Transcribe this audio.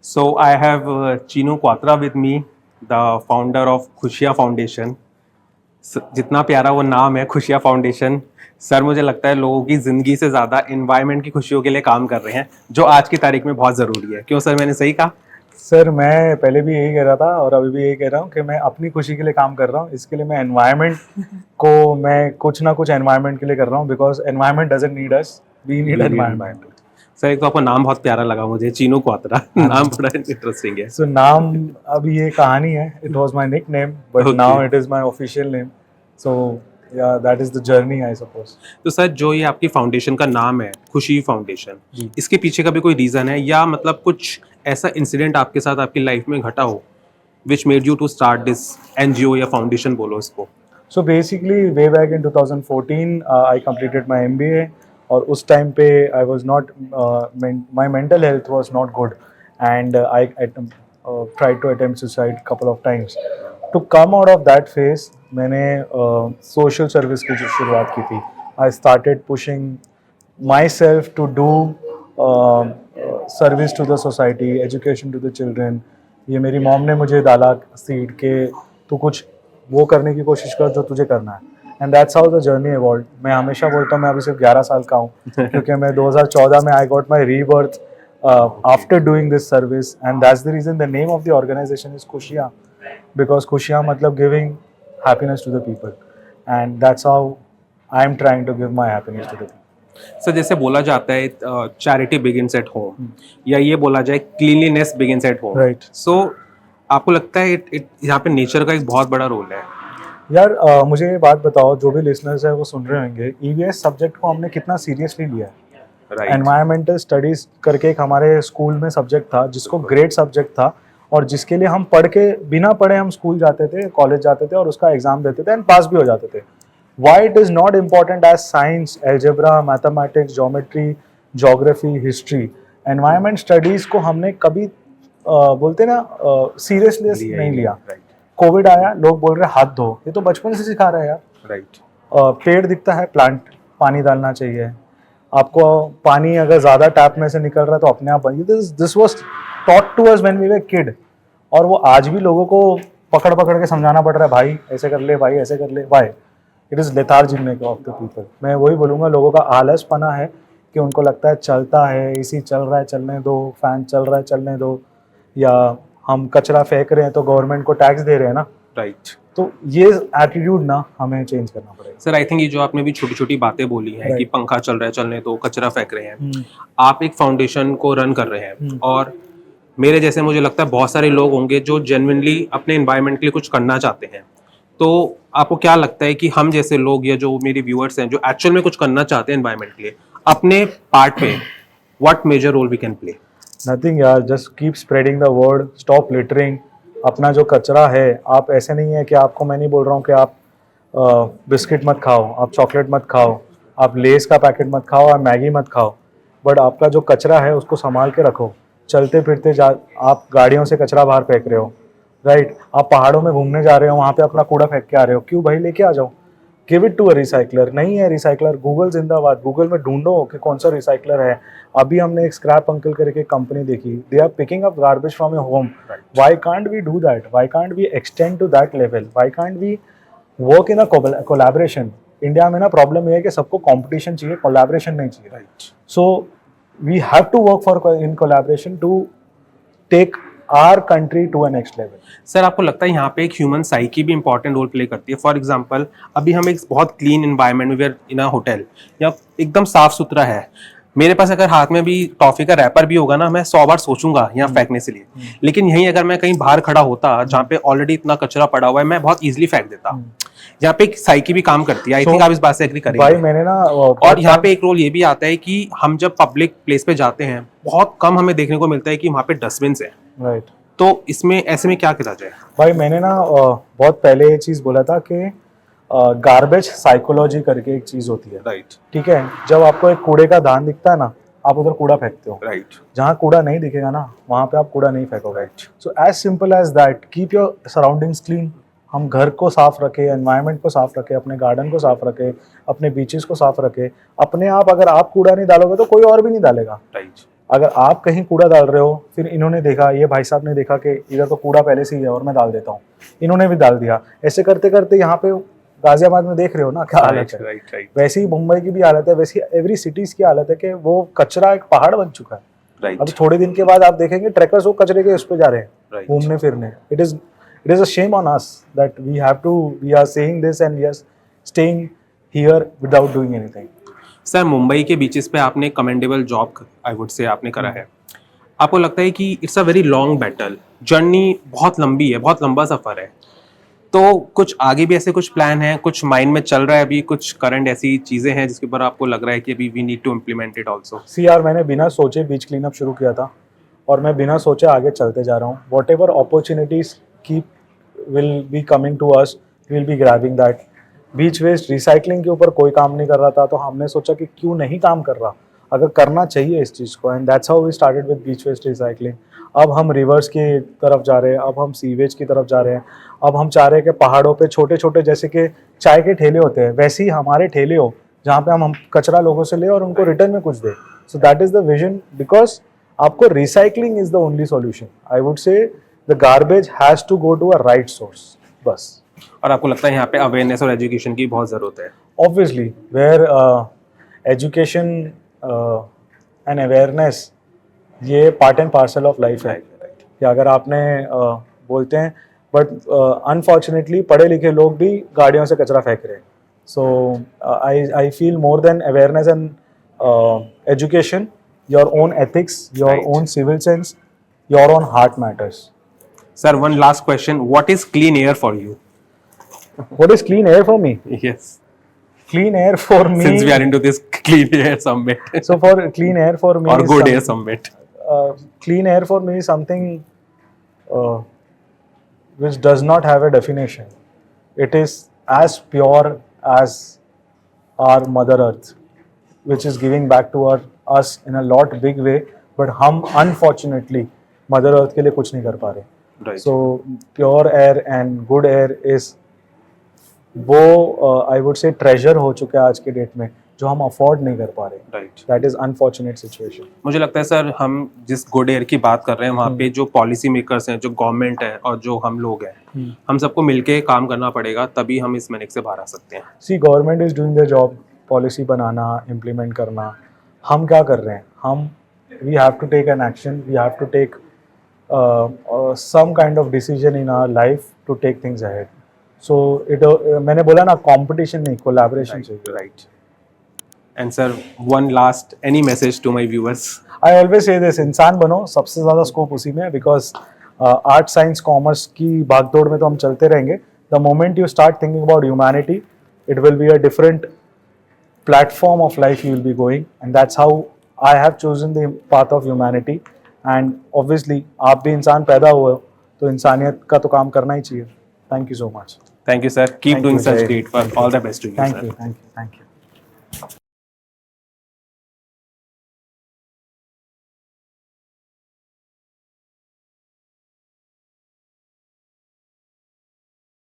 So I have Chino Quatra with me, the founder of खुशियाँ foundation. जितना प्यारा वो नाम है खुशियाँ फाउंडेशन, सर मुझे लगता है लोगों की ज़िंदगी से ज़्यादा इन्वायरमेंट की खुशियों के लिए काम कर रहे हैं, जो आज की तारीख में बहुत ज़रूरी है. क्यों सर, मैंने सही कहा? सर मैं पहले भी यही कह रहा था और अभी भी यही कह रहा हूँ कि मैं अपनी खुशी के लिए काम कर रहा हूँ. इसके लिए मैं एनवायरनमेंट को मैं कुछ ना कुछ एनवायरनमेंट के लिए कर रहा हूँ, because environment doesn't need us, we need environment. Sir एक तो आपका नाम बहुत प्यारा लगा मुझे, चीनो क्वात्रा. नाम बड़ा इंटरेस्टिंग है. सो नाम अभी ये कहानी है. It was my nickname but Okay. Now it is my official name. So yeah that is the journey I suppose. तो सर जो ये आपकी फाउंडेशन का नाम है खुशी फाउंडेशन, जी. इसके पीछे का भी कोई रीज़न है या मतलब कुछ ऐसा इंसिडेंट आपके साथ आपकी लाइफ में घटा हो which made you to start this NGO या फाउंडेशन बोलो इसको? So basically, way back in 2014, I completed my MBA. और उस टाइम पे I was not, my mental health was not good, and I tried to attempt suicide couple of times. To come out of that phase, मैंने social service की जो शुरुआत की थी. I started pushing myself to do service to the society, education to the children. ये मेरी mom ने मुझे डाला सीड के तू कुछ वो करने की कोशिश कर जो तुझे करना है. And that's how the journey evolve. मैं हमेशा बोलता हूँ मैं अभी सिर्फ 11 साल का हूँ क्योंकि मैं 2014 में I got my rebirth after doing this service. And that's the reason the name of the organization is खुशियाँ, बिकॉज खुशियाँ मतलब giving happiness to the people. And that's how I am trying to give my happiness to the people. Sir जैसे बोला जाता है charity begins at home, या ये बोला जाए cleanliness begins at home. Right. सो आपको लगता है यहाँ पे नेचर का एक बहुत बड़ा रोल है? यार मुझे ये बात बताओ, जो भी लिसनर्स है वो सुन रहे होंगे, ईवीएस सब्जेक्ट को हमने कितना सीरियसली लिया है. राइट. एनवायरमेंटल स्टडीज करके एक हमारे स्कूल में सब्जेक्ट था जिसको ग्रेट सब्जेक्ट था और जिसके लिए हम पढ़ के बिना पढ़े हम स्कूल जाते थे, कॉलेज जाते थे और उसका एग्जाम देते थे एंड पास भी हो जाते थे. Why it is not important as science, algebra, mathematics, geometry, geography, history. Environment studies को हमने कभी बोलते ना सीरियसली नहीं लिया. कोविड आया, लोग बोल रहे हाथ धो, ये तो बचपन से सिखा रहे हैं यार. राइट. पेड़ दिखता है, प्लांट, पानी डालना चाहिए. आपको पानी अगर ज़्यादा टैप में से निकल रहा है तो अपने आप बनिए. This was taught to us when we were kid. और वो आज भी लोगों को पकड़ पकड़ के समझाना पड़ रहा है, भाई ऐसे कर ले, भाई ऐसे कर ले. Why? It is lethargy of the people. मैं वही बोलूँगा, लोगों का आलसपना है कि उनको लगता है चलता है, इसी चल रहा है चलने दो, फैन चल रहा है चलने दो, या हम कचरा फेंक रहे हैं तो गवर्नमेंट को टैक्स दे रहे हैं ना. राइट. तो ये एटीट्यूड ना हमें चेंज करना पड़ेगा. सर आई थिंक ये जो आपने भी छोटी छोटी बातें बोली हैं कि पंखा चल रहा है चलने दो, कचरा फेंक रहे हैं, आप एक फाउंडेशन को रन कर रहे हैं और मेरे जैसे मुझे लगता है बहुत सारे लोग होंगे जो जेन्युइनली अपने एनवायरनमेंट के लिए कुछ करना चाहते हैं. तो आपको क्या लगता है कि हम जैसे लोग या जो मेरे व्यूअर्स हैं जो एक्चुअल में कुछ करना चाहते हैं एनवायरनमेंट के लिए, अपने पार्ट में what major role we can play? Nothing यार, just keep spreading the word, stop littering. अपना जो कचरा है, आप ऐसे नहीं है कि आपको, मैं नहीं बोल रहा हूँ कि आप बिस्किट मत खाओ, आप चॉकलेट मत खाओ, आप लेस का पैकेट मत खाओ, आप मैगी मत खाओ, बट आपका जो कचरा है उसको संभाल के रखो. चलते फिरते आप गाड़ियों से कचरा बाहर फेंक रहे हो, राइट. आप पहाड़ों में घूमने जा रहे हो, वहाँ पे अपना कूड़ा फेंक के आ रहे हो, क्यों भाई? लेके आ जाओ, give it to a recycler. नहीं है रिसाइकलर, गूगल जिंदाबाद. गूगल में ढूंढो कि कौन सा रिसाइकलर है. अभी हमने एक स्क्रैप अंकल करके कंपनी देखी, they are picking up garbage from your home. Why can't we do that? Why can't we extend to that level? Why can't we work in a collaboration? India में ना problem ये है कि सबको competition चाहिए, collaboration नहीं चाहिए. Right. So we have to work for in collaboration to take our country to a next level. Sir आपको लगता है यहाँ पे एक ह्यूमन साइकी भी इंपॉर्टेंट रोल प्ले करती है? फॉर एग्जांपल अभी हम एक बहुत क्लीन एनवायरनमेंट में, we are in a hotel, या एकदम साफ सुथरा है, मेरे पास अगर हाथ में भी टॉफी का रैपर भी होगा ना, मैं 100 बार सोचूंगा यहाँ फेंकने से लिए. लेकिन यहीं अगर मैं कहीं बाहर खड़ा होता जहाँ पे ऑलरेडी इतना कचरा पड़ा हुआ है, मैं बहुत इजीली फेंक देता. यहाँ पे एक साइकी भी काम करती है. आई थिंक आप इस बात से एग्री करेंगे. भाई मैंने ना और यहाँ पे एक रोल ये भी आता है कि हम जब पब्लिक प्लेस पे जाते हैं, बहुत कम हमें देखने को मिलता है कि वहाँ पे डस्टबिन है. राइट. तो इसमें ऐसे में क्या किया जाए? भाई मैंने ना बहुत पहले ये चीज़ बोला था कि गार्बेज साइकोलॉजी करके एक चीज़ होती है. राइट. ठीक है. जब आपको एक कूड़े का दान दिखता है ना, आप उधर कूड़ा फेंकते हो. राइट. जहाँ कूड़ा नहीं दिखेगा ना, वहाँ पे आप कूड़ा नहीं फेंकोगे. Right. So as simple as that, keep your surroundings clean. हम घर को साफ रखें, एनवायरनमेंट को साफ रखें, अपने गार्डन को साफ रखें, अपने बीचेस को साफ रखें. अपने आप अगर आप कूड़ा नहीं डालोगे तो कोई और भी नहीं डालेगा. राइट. अगर आप कहीं कूड़ा डाल रहे हो, फिर इन्होंने देखा, ये भाई साहब ने देखा कि इधर तो कूड़ा पहले से ही है और मैं डाल देता हूँ, इन्होंने भी डाल दिया, ऐसे करते करते यहाँ पे गाजियाबाद में देख रहे हो ना क्या हालत है। राइट राइट वैसे ही मुंबई की भी हालत है, वैसे ही एवरी सिटीज की हालत है कि वो कचरा एक पहाड़ बन चुका है। राइट अब थोड़े दिन के बाद आप देखेंगे ट्रैकर्स वो कचरे के उस पे जा रहे हैं Right. घूमने फिरने। It is a shame on us that we are saying this and we are staying here without doing anything. Sir, Mumbai के बीचेस पे आपने कमेंडेबल जॉब आई वुड से आपने करा है। आपको लगता है कि it's a very long battle, journey बहुत लंबी है, बहुत लंबा सफर है, तो कुछ आगे भी ऐसे कुछ प्लान है, कुछ माइंड में चल रहा है अभी, कुछ करंट ऐसी चीजें हैं जिसके ऊपर आपको लग रहा है कि अभी we need to implement it also? See यार, मैंने बिना सोचे बीच क्लीन अप शुरू किया था और मैं बिना सोचे आगे चलते जा रहा हूँ। Whatever opportunities keep will be coming to us, will be grabbing that. Beach waste recycling के ऊपर कोई काम नहीं कर रहा था, तो हमने सोचा कि क्यों नहीं काम कर रहा, अगर करना चाहिए इस चीज़ को, and that's how we started with beach waste recycling. अब हम रिवर्स की तरफ जा रहे हैं, अब हम सीवेज की तरफ जा रहे हैं, अब हम चाह रहे हैं कि पहाड़ों पे छोटे छोटे जैसे कि चाय के ठेले होते हैं, वैसे ही हमारे ठेले हो जहाँ पे हम कचरा लोगों से ले और उनको रिटर्न में कुछ दे। So that is the vision, because आपको recycling is the only solution. I would say the garbage has to go to a right source, बस। और आपको लगता है यहाँ पे अवेयरनेस और एजुकेशन की बहुत ज़रूरत है? Obviously, where education and awareness ये part and parcel of life है। कि अगर आपने बोलते हैं, बट अनफॉर्चुनेटली पढ़े लिखे लोग भी गाड़ियों से कचरा फेंक रहे हैं। So I feel more than awareness and education, your own ethics, your Right. Own civil sense, your own heart matters. Sir, one last question, what is clean air for you? What is clean air for me? Yes, Clean air for me. since we are into this clean air summit So for clean air for me or is good some- air summit. Clean air for me is something which does not have a definition. It is as pure as our Mother Earth, which is giving back to us in a lot big way. But हम unfortunately Mother Earth के लिए कुछ नहीं कर पा रहे. Right. So pure air and good air is वो आई would से ट्रेजर हो चुका है आज के डेट में, जो हम अफोर्ड नहीं कर पा रहे। Right. That is unfortunate situation. मुझे लगता है सर, हम जिस गुड एयर की बात कर रहे हैं वहाँ पे जो पॉलिसी मेकर्स हैं, जो गवर्नमेंट है और जो हम लोग हैं, हम सबको मिलके काम करना पड़ेगा, तभी हम इस मैनेक से बाहर आ सकते हैं। See, government is doing their job, policy बनाना, इम्प्लीमेंट करना। हम क्या कर रहे हैं? हम we have to take an action, we have to take some kind of decision in our life to take things ahead. So it मैंने बोला ना, कंपटीशन नहीं, कोलैबोरेशन चाहिए। Right. And sir, one last any message to my viewers? I always say this, इंसान बनो, सबसे ज़्यादा scope उसी में है, बिकॉज आर्ट साइंस कॉमर्स की भागदौड़ में तो हम चलते रहेंगे। The moment you start thinking about humanity, it will be a different platform of life you will be going, and that's how I have chosen the path of humanity. And obviously आप भी इंसान पैदा हुए हो, तो इंसानियत का तो काम करना ही चाहिए। Thank you so much. Thank you, sir. Keep Thank doing you, such Jay. great work. All the best to you, Thank sir. you, thank you, thank you.